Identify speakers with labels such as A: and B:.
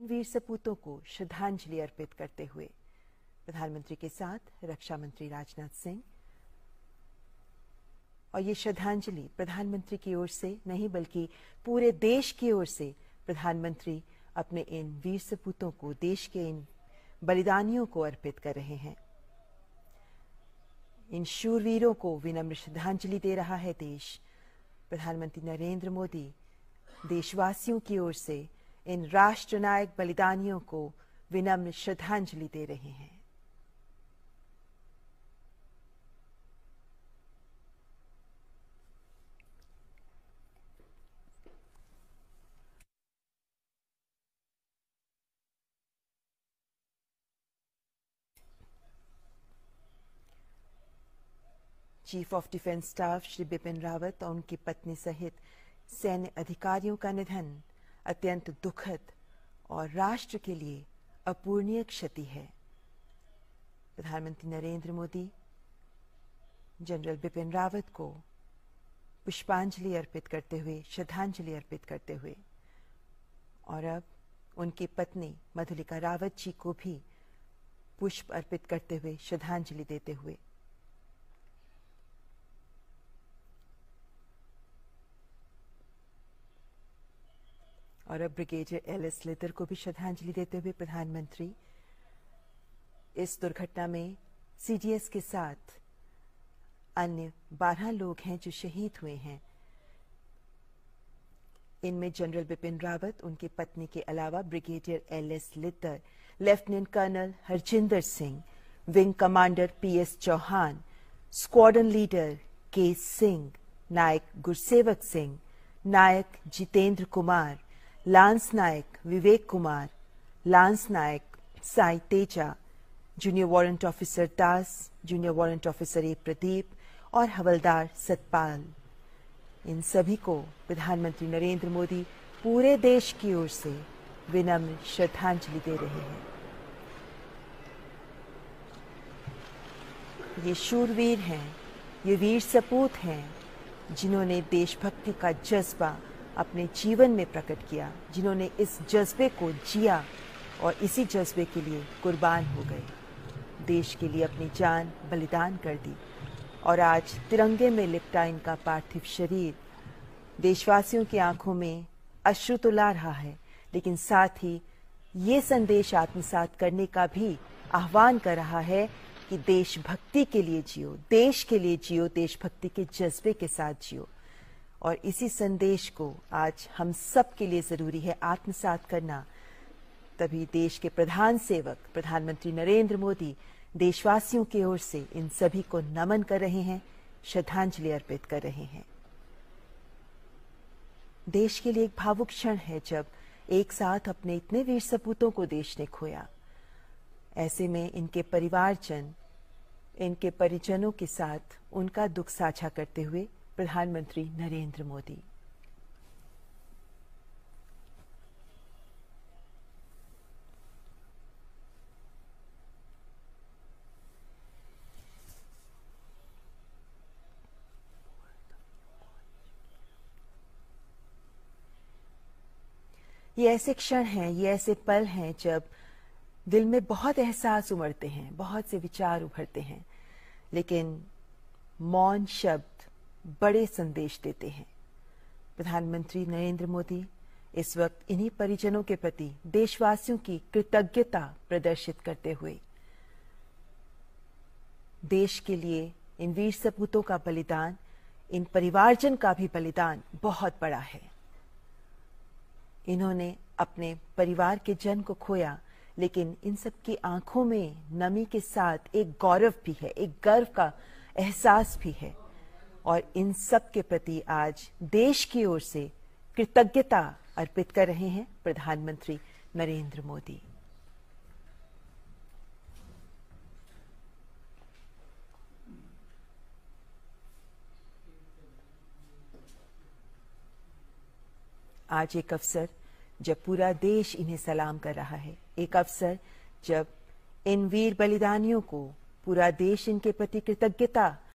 A: वीर सपूतों को श्रद्धांजलि अर्पित करते हुए प्रधानमंत्री के साथ रक्षा मंत्री राजनाथ सिंह। और ये श्रद्धांजलि प्रधानमंत्री की ओर से नहीं बल्कि पूरे देश की ओर से प्रधानमंत्री अपने इन वीर सपूतों को, देश के इन बलिदानियों को अर्पित कर रहे हैं। इन शूरवीरों को विनम्र श्रद्धांजलि दे रहा है देश। प्रधानमंत्री नरेंद्र मोदी देशवासियों की ओर से इन राष्ट्रनायक बलिदानियों को विनम्र श्रद्धांजलि दे रहे हैं। Chief of defence staff Shri Bipin Rawat और उनकी पत्नी सहित सैन्य अधिकारियों का निधन अत्यंत दुखद और राष्ट्र के लिए अपूरणीय क्षति है। प्रधानमंत्री नरेंद्र मोदी जनरल बिपिन रावत को पुष्पांजलि अर्पित करते हुए, श्रद्धांजलि अर्पित करते हुए, और अब उनकी पत्नी मधुलिका रावत जी को भी पुष्प अर्पित करते हुए, श्रद्धांजलि देते हुए, और अब ब्रिगेडियर एल.एस. लिद्दर को भी श्रद्धांजलि देते हुए प्रधानमंत्री इस दुर्घटना में सीडीएस के साथ अन्य 12 लोग हैं जो शहीद हुए हैं। इनमें जनरल बिपिन रावत, उनकी पत्नी के अलावा brigadier L S. Lidder, lieutenant colonel Harjinder Singh, wing commander P S. Chauhan, squadron leader K. Singh, Naik Gursewak Singh, Naik Jitendra Kumar, lance Naik Vivek Kumar, lance Naik Sai Teja, junior warrant officer Das, junior warrant officer A. Pradeep और हवलदार सतपाल। इन सभी को प्रधानमंत्री नरेंद्र मोदी पूरे देश की ओर से विनम्र श्रद्धांजलि दे रहे हैं। ये शूरवीर हैं, ये वीर सपूत हैं जिन्होंने देशभक्ति का जज्बा अपने जीवन में प्रकट किया, जिन्होंने इस जज्बे को जिया और इसी जज्बे के लिए कुर्बान हो गए, देश के लिए अपनी जान बलिदान कर दी। और आज तिरंगे में लिपटा इनका पार्थिव शरीर देशवासियों की आंखों में अश्रु तो ला रहा है, लेकिन साथ ही ये संदेश आत्मसात करने का भी आह्वान कर रहा है कि देशभक्ति के लिए जियो, देश के लिए जियो, देशभक्ति के जज्बे के साथ जियो। और इसी संदेश को आज हम सब के लिए जरूरी है आत्मसात करना। तभी देश के प्रधान सेवक प्रधानमंत्री नरेंद्र मोदी देशवासियों की ओर से इन सभी को नमन कर रहे हैं, श्रद्धांजलि अर्पित कर रहे हैं। देश के लिए एक भावुक क्षण है जब एक साथ अपने इतने वीर सपूतों को देश ने खोया। ऐसे में इनके परिवारजन, इनके परिजनों के साथ उनका दुख साझा करते हुए प्रधानमंत्री नरेंद्र मोदी। ये ऐसे क्षण हैं, ये ऐसे पल हैं जब दिल में बहुत एहसास उमड़ते हैं, बहुत से विचार उभरते हैं, लेकिन मौन शब्द बड़े संदेश देते हैं। प्रधानमंत्री नरेंद्र मोदी इस वक्त इन्हीं परिजनों के प्रति देशवासियों की कृतज्ञता प्रदर्शित करते हुए देश के लिए इन वीर सपूतों का बलिदान, इन परिवारजन का भी बलिदान बहुत बड़ा है। इन्होंने अपने परिवार के जन को खोया, लेकिन इन सब की आंखों में नमी के साथ एक गौरव भी है, एक गर्व का एहसास भी है। और इन सब के प्रति आज देश की ओर से कृतज्ञता अर्पित कर रहे हैं प्रधानमंत्री नरेंद्र मोदी। आज एक अवसर जब पूरा देश इन्हें सलाम कर रहा है, एक अवसर जब इन वीर बलिदानियों को पूरा देश इनके प्रति कृतज्ञता